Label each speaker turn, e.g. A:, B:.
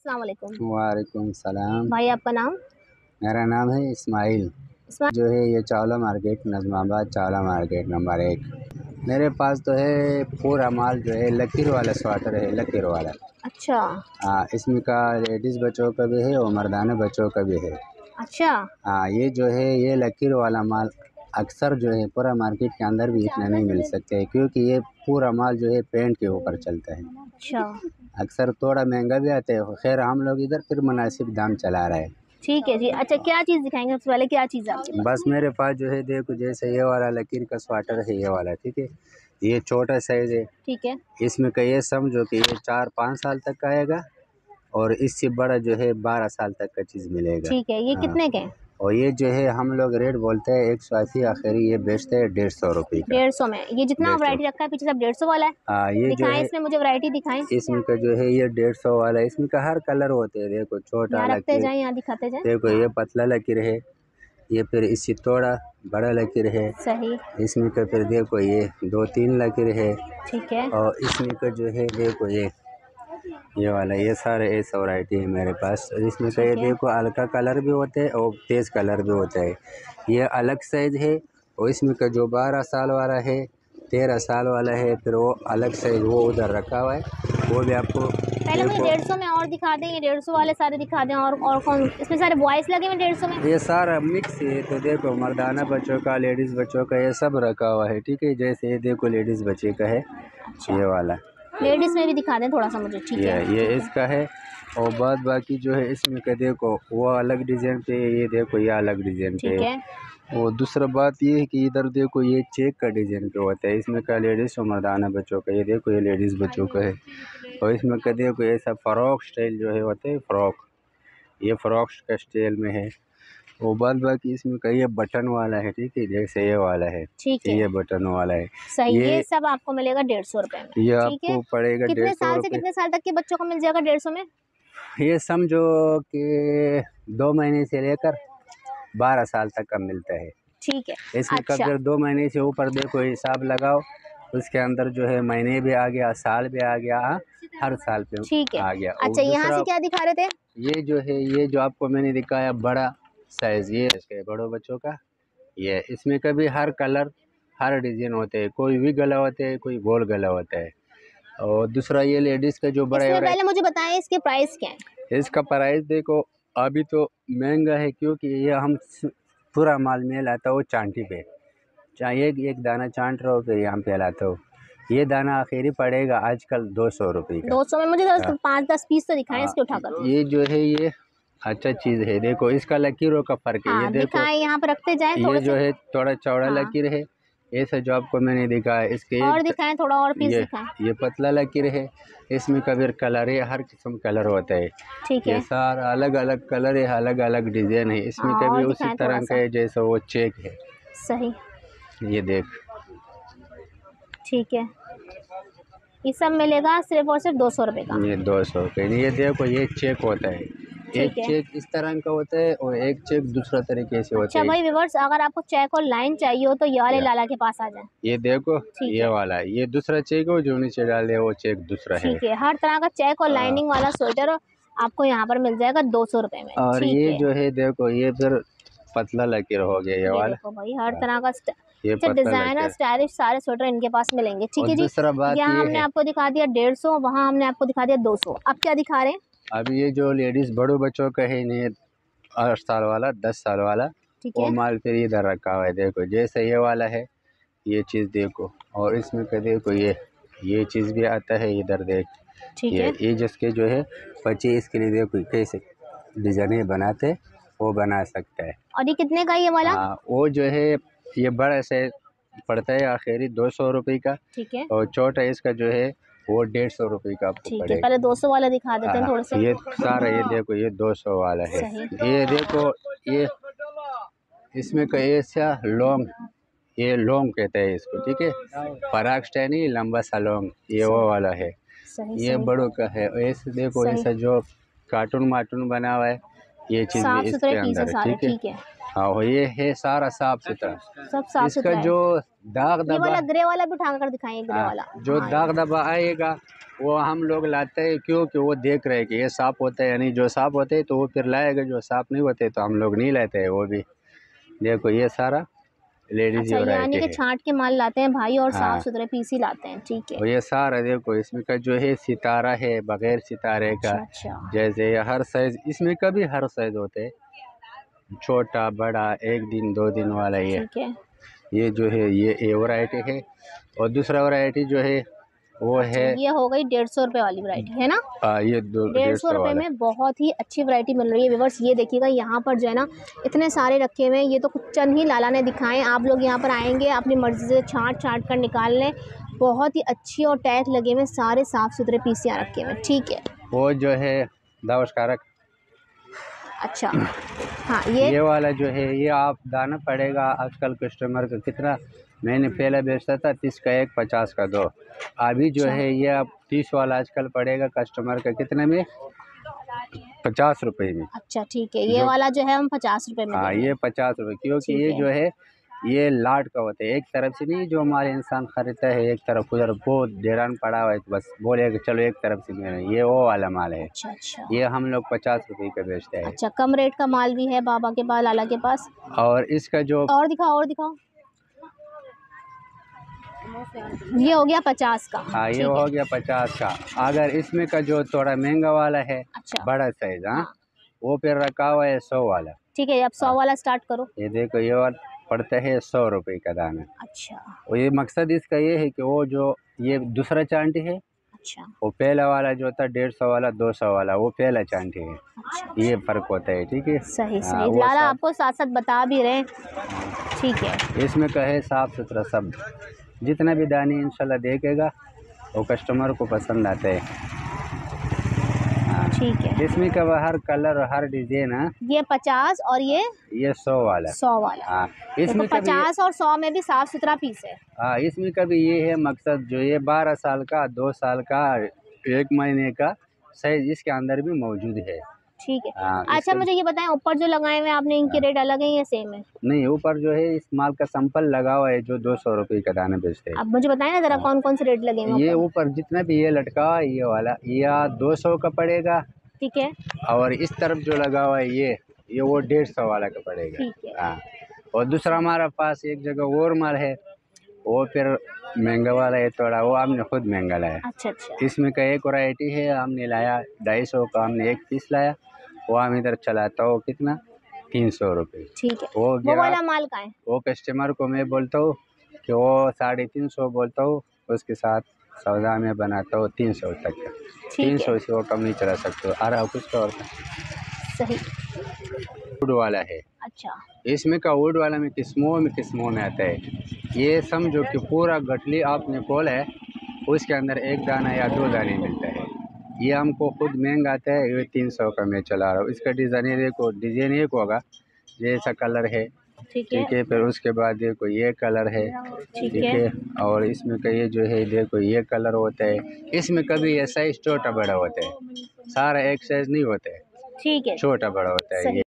A: अस्सलाम वालेकुम।
B: वालेकुम सलाम।
A: भाई आपका नाम?
B: मेरा नाम है इस्माइल।
A: इस्मा
B: जो है ये Chawla market, Nizamabad Chawla market number 1। मेरे पास तो है पूरा माल जो है लकीर वाला स्वेटर है, लकीर वाला।
A: अच्छा,
B: हाँ, इसमें का लेडीज़ बच्चों का भी है और मर्दाना बच्चों का भी है।
A: अच्छा,
B: हाँ, ये जो है ये लकीर वाला माल अक्सर जो है पूरा मार्केट के अंदर भी इतना नहीं मिल सकते है, क्योंकि ये पूरा माल जो है पेंट के ऊपर चलता है।
A: अच्छा,
B: अक्सर थोड़ा महंगा भी आता है, खैर हम लोग इधर फिर मुनासिब दाम चला रहे हैं।
A: ठीक है जी। अच्छा, क्या चीज़ दिखाएँगे सबसे पहले, क्या चीज़ है आपके पास?
B: बस मेरे पास जो है देखो, जैसे ये वाला लकीर का स्वेटर है, ये वाला ठीक है, ये छोटा साइज़ है।
A: ठीक है,
B: इसमें का ये समझो कि ये 4-5 साल तक का आएगा और इससे बड़ा जो है 12 साल तक का चीज़ मिलेगा।
A: ठीक है। ये
B: हाँ,
A: कितने के हैं?
B: और ये जो है हम लोग रेट बोलते हैं 180, आखिरी ये बेचते हैं 150 रुपये का।
A: 150 में। ये जितना
B: 150।
A: वैरायटी रखा है पीछे सब 150 वाला है?
B: हाँ, ये जो
A: दिखाएँ
B: है
A: इसमें मुझे वैरायटी दिखाएँ।
B: इसमें का जो है ये 150 वाला है। इसमें का हर कलर होते हैं, देखो छोटा
A: यहाँ रखते
B: लकीर,
A: जाएँ, यहाँ दिखाते जाएँ।
B: देखो ये पतला लकीर है, ये फिर इससे थोड़ा बड़ा लकीर है।
A: सही,
B: इसमें का फिर देखो ये 2-3 लकीर है।
A: ठीक है,
B: और इसमें का जो है देखो ये वाला, ये सारे ऐसा वैरायटी है मेरे पास। और इसमें का ये
A: ठीक है,
B: देखो हल्का कलर भी होता है और तेज़ कलर भी होता है। ये अलग साइज़ है। और इसमें का जो 12 साल वाला है, 13 साल वाला है, फिर वो अलग साइज़ वो उधर रखा हुआ है, वो भी आपको
A: पहले मुझे
B: देखो।
A: 150 में और दिखा दें, ये 150 वाले सारे दिखा दें। और कौन इसमें सारे बॉयज़ लगे हुए हैं 150 में?
B: ये सारा मिक्स है, तो देखो मर्दाना बच्चों का, लेडीज़ बच्चों का, ये सब रखा हुआ है ठीक है। जैसे ये देखो लेडीज़ बच्चे का है,
A: अच्छा,
B: ये वाला,
A: लेडीज़ में भी दिखा दें थोड़ा-सा मुझे, ठीक है,
B: ये
A: ठीक है।
B: इसका है। और बाद बाकी जो है इसमें का देखो वो अलग डिज़ाइन पे है, ये देखो ये अलग डिज़ाइन पे
A: ठीक
B: है।
A: है,
B: और दूसरा बात ये है कि इधर देखो ये चेक का डिज़ाइन पे होता है, इसमें का लेडीज़ और मर्दाना बच्चों का, ये देखो ये लेडीज़ बच्चों का है। और इसमें का देखो ऐसा फ़्रॉक स्टाइल जो है होता है फ्रॉक, ये फ्रॉक का स्टाइल में है। और बाद बाकी इसमें का ये बटन वाला है ठीक है, जैसे ये वाला है,
A: ठीक है।
B: ये बटन वाला है।
A: सही, ये
B: ये
A: सब आपको मिलेगा 150 रुपए में,
B: ये
A: ठीक है।
B: आपको पड़ेगा
A: कितने
B: 150
A: साल से
B: रुपये।
A: कितने साल तक के बच्चों को मिल जाएगा 150 में?
B: ये समझो कि 2 महीने से लेकर 12 साल तक का मिलता है।
A: ठीक है,
B: इसमें कब
A: अच्छा,
B: अगर 2 महीने से ऊपर देखो हिसाब लगाओ, उसके अंदर जो है महीने भी आ गया, साल भी आ गया, हर साल पे
A: ठीक है।
B: आ गया। और
A: अच्छा, यहाँ से
B: दूसरा
A: क्या दिखा रहे थे?
B: ये जो है, ये जो आपको मैंने दिखाया बड़ा साइज़, ये इसके बड़ों बच्चों का, ये इसमें कभी हर कलर, हर डिज़ाइन होते हैं, कोई वी गला होता है, कोई गोल गला होता है। और दूसरा ये लेडीज़ का जो बड़ा
A: इसमें
B: है,
A: पहले मुझे बताएँ इसके प्राइस क्या है?
B: इसका प्राइस देखो अभी तो महंगा है, क्योंकि ये हम पूरा माल में लाता हो चांटी पे, चाहे एक दाना चांट रहो फिर यहाँ पे लाता हो। ये दाना आखिरी पड़ेगा आजकल 200 रुपये का।
A: 200 में मुझे
B: हाँ,
A: 5-10 पीस तो दिखाएँ
B: हाँ,
A: इसके उठाकर।
B: ये जो है ये अच्छा चीज़ है, देखो इसका लकीरों का फ़र्क है, ये
A: हाँ,
B: देखो
A: दिखाएँ, यहाँ पे रखते जाएँ
B: ये
A: थोड़े
B: जो
A: से।
B: है थोड़ा चौड़ा
A: हाँ,
B: लकीर है, ऐसा जो आपको मैंने दिखाया इसके
A: और
B: एक,
A: दिखाएँ, थोड़ा और पीस
B: ये
A: दिखाएँ।
B: ये पतला लकीर है। इसमें कभी कलर है, हर किस्म कलर होता है।
A: ठीक
B: ये
A: है।
B: सारा अलग अलग कलर है, अलग अलग डिज़ाइन है। इसमें
A: हाँ,
B: कभी
A: और
B: उसी
A: दिखाएँ
B: तरह का
A: थोड़ा-सा।
B: है जैसा वो चेक है,
A: सही,
B: ये देख,
A: ठीक है। ये सब मिलेगा सिर्फ़ और सिर्फ़ 200 रुपए का।
B: ये 200 रुपये। ये देखो ये चेक होता है, एक
A: ठीक है।
B: चेक इस तरह का होता है और एक चेक दूसरा तरीके से होता
A: अच्छा
B: है।
A: भाई व्यूअर्स, अगर आपको चेक और लाइन चाहिए हो तो ये वाले
B: या
A: लाला के पास आ जाएँ।
B: ये देखो
A: ठीक
B: ये
A: है,
B: वाला, ये दूसरा चेक हो जो नीचे डाले वो चेक दूसरा है।
A: ठीक है। हर तरह का चेक और लाइनिंग वाला स्वेटर आपको यहाँ पर मिल जाएगा 200 रुपए में,
B: और
A: ठीक
B: ये
A: है।
B: जो है देखो ये फिर पतला लकीर हो गया ये
A: ये
B: वाला।
A: देखो भाई, हर
B: हाँ,
A: तरह का
B: ये
A: अच्छा
B: पतला
A: डिज़ाइनर
B: लकीर।
A: स्टाइलिश सारे स्वेटर इनके पास मिलेंगे, ठीक
B: और
A: है जी।
B: दूसरा बात
A: यहाँ
B: ये
A: हमने
B: है,
A: आपको दिखा दिया 150, वहाँ हमने आपको दिखा दिया 200। अब क्या दिखा रहे हैं?
B: अभी ये जो लेडीज़ बड़ों बच्चों का है इन्हें 8 साल वाला, 10 साल वाला,
A: ठीक
B: वो
A: है,
B: माल फिर इधर रखा हुआ है। देखो जैसे ये वाला है, ये चीज़ देखो, और इसमें का देखो ये चीज़ भी आता है इधर देख।
A: ठीक है।
B: ये जिसके जो है बच्चे इसके लिए देखो कैसे डिज़ाइने बनाते, वो बना सकता है।
A: और ये कितने का है ये वाला?
B: हाँ, वो जो है ये बड़ा से पड़ता है आखिरी 200 रुपये का,
A: ठीक है,
B: और छोटा इसका जो है वो 150 रुपये का आपको
A: ठीक है।
B: पड़ेगा।
A: पहले 200 वाला दिखा देते हैं थोड़े से।
B: ये सारा ये देखो ये 200 वाला है।
A: सही,
B: ये देखो ये इसमें का ऐसा लॉन्ग, ये लॉन्ग कहते हैं इसको ठीक है, पराग स्टाइल नहीं, लंबा सा लॉन्ग, ये वो
A: सही,
B: वाला है।
A: सही,
B: ये
A: सही,
B: बड़ों का है। और ऐसे देखो
A: सही।
B: ऐसा जो कार्टून मार्टून बना हुआ है, ये चीज़ भी
A: साफ-सुथरे
B: इसके
A: पीस है
B: अंदर है
A: सारे,
B: ठीक है।
A: ठीक है।
B: हाँ, और ये है सारा साफ सुथरा।
A: सब
B: इसका
A: साफ-सुथरा है।
B: जो दाग
A: ये
B: धब्बा,
A: वाला ग्रे वाला भी उठा कर दिखाएँ, ग्रे
B: हाँ,
A: वाला।
B: जो
A: हाँ, ये
B: दाग धब्बा आएगा वो हम लोग लाते हैं क्योंकि वो देख रहे हैं कि ये साफ होता है, यानी जो साफ होते हैं तो वो फिर लाएगा, जो साफ नहीं होते तो हम लोग नहीं लेते हैं वो भी। देखो ये सारा लेडीज
A: अच्छा, यानी
B: वैरायटी
A: कि
B: है।
A: छांट के माल लाते हैं भाई और
B: हाँ।
A: साफ सुथरे पीस ही लाते हैं, ठीक है।
B: और ये सारा देखो इसमें का जो है सितारा है, बगैर सितारे का।
A: अच्छा
B: जैसे ये हर साइज, इसमें का भी हर साइज होते हैं, छोटा बड़ा, 1 दिन 2 दिन वाला।
A: ठीक है।
B: ये जो है ये वैरायटी है। और दूसरा वैरायटी जो है वो है
A: ये हो गई 150 रुपये वाली वैरायटी है ना।
B: ये
A: 150 रुपये
B: वाला।
A: में बहुत ही अच्छी वैरायटी मिल रही है व्यूअर्स। ये देखिएगा यहाँ पर जो है ना इतने सारे रखे हुए हैं। ये तो कुछ चंद ही लाला ने दिखाए। आप लोग यहाँ पर आएंगे अपनी मर्जी से छांट कर निकाल लें। बहुत ही अच्छी और टैग लगे हुए सारे साफ़ सुथरे पीस यहाँ रखे हुए, ठीक है।
B: वो जो है दावशकारक।
A: अच्छा हाँ, ये
B: वाला जो है ये आप दाना पड़ेगा आजकल कस्टमर का कितना। मैंने पहले बेचता था 30 का 1, 50 का 2। अभी जो है ये अब 30 वाला आजकल पड़ेगा कस्टमर का कितने में, 50 रुपए में।
A: अच्छा ठीक है, ये वाला जो है हम 50 रुपये में
B: हाँ,
A: देंगे।
B: ये 50 रुपये, क्योंकि ये जो है ये लाट का होता है, एक तरफ से नहीं जो हमारे इंसान खरीदता है एक तरफ उधर बहुत डेरान पड़ा हुआ है तो बस बोलेगा चलो एक तरफ से मेरा, ये वो वाला माल है।
A: अच्छा
B: ये हम लोग 50 रुपये का बेचते हैं।
A: अच्छा, कम रेट का माल भी है बाबा के पास, लाला के पास।
B: और इसका जो
A: और दिखाओ ये हो गया 50 का।
B: हाँ, ये हो गया 50 का। अगर इसमें का जो थोड़ा महंगा वाला है,
A: अच्छा
B: बड़ा साइज, हाँ, वो फिर रखा हुआ है 100 वाला।
A: ठीक है, अब 100 वाला स्टार्ट करो।
B: ये देखो ये वाला पड़ता है 100 रुपये का दाना।
A: अच्छा।
B: और ये मकसद इसका ये है कि वो जो ये दूसरा चांटी है,
A: अच्छा।
B: वो पहला वाला जो था 150 वाला 200 वाला, वो पहला चांटी है।
A: अच्छा।
B: ये फर्क होता है, ठीक है।
A: सही लाला आपको साथ साथ बता भी रहे, ठीक है।
B: इसमें का है साफ सुथरा सब, जितना भी दाने इंशाल्लाह देखेगा वो कस्टमर को पसंद आते हैं।
A: ठीक है,
B: इसमें का हर कलर हर डिजाइन है।
A: ये 50 और ये
B: 100 वाला।
A: 100 वाला।
B: हाँ, इसमें
A: 50 और 100 में भी साफ सुथरा पीस है।
B: हाँ, इसमें का भी ये है मकसद, जो ये 12 साल का, 2 साल का, 1 महीने का साइज इसके अंदर भी मौजूद है।
A: ठीक है।
B: हाँ,
A: अच्छा मुझे ये बताएं, ऊपर जो लगाए हुए आपने इनके रेट अलग है या सेम है?
B: नहीं, ऊपर जो है इस माल का सैंपल लगा हुआ है जो 200 रुपये का दाना बेचते हैं।
A: अब मुझे बताएं ना जरा कौन कौन से रेट लगे हैं
B: ये ऊपर जितना भी ये लटका हुआ है ये वाला, ये 200 का पड़ेगा।
A: ठीक है।
B: और इस तरफ जो लगा हुआ है ये वो 150 वाला का पड़ेगा।
A: ठीक है।
B: हाँ, और दूसरा हमारा पास एक जगह और माल है, वो फिर महंगा वाला है थोड़ा, वो हमने खुद महंगा लाया।
A: अच्छा।
B: इसमें का एक वैरायटी है, हमने लाया 250 का, हमने 1 पीस लाया, वो हम इधर चलाता हूँ कितना, 300 रुपये।
A: ठीक है।
B: वो
A: वाला माल का है,
B: वो कस्टमर को मैं बोलता हूँ कि वो 350 बोलता हूँ, उसके साथ सौदा में बनाता हूँ 300 तक का। 300 से वो कम नहीं चला सकते। आ रहा कुछ और
A: सही।
B: वुड वाला है।
A: अच्छा,
B: इसमें का वुड वाला में किस्मों में आता है। ये समझो कि पूरा गठली आपने खोला है, उसके अंदर 1 दाना या 2 दाने मिलता है। ये हमको खुद महंगा आता है, ये 300 का मैं चला रहा हूँ। इसका डिज़ाइन एक होगा, जैसा कलर है, ठीक है। फिर उसके बाद देखो ये कलर है, ठीक है। और इसमें का ये जो है देखो ये कलर होता है। इसमें कभी ये साइज छोटा बड़ा होता है, सारा एक साइज नहीं होता है,
A: ठीक है,
B: छोटा बड़ा होता है।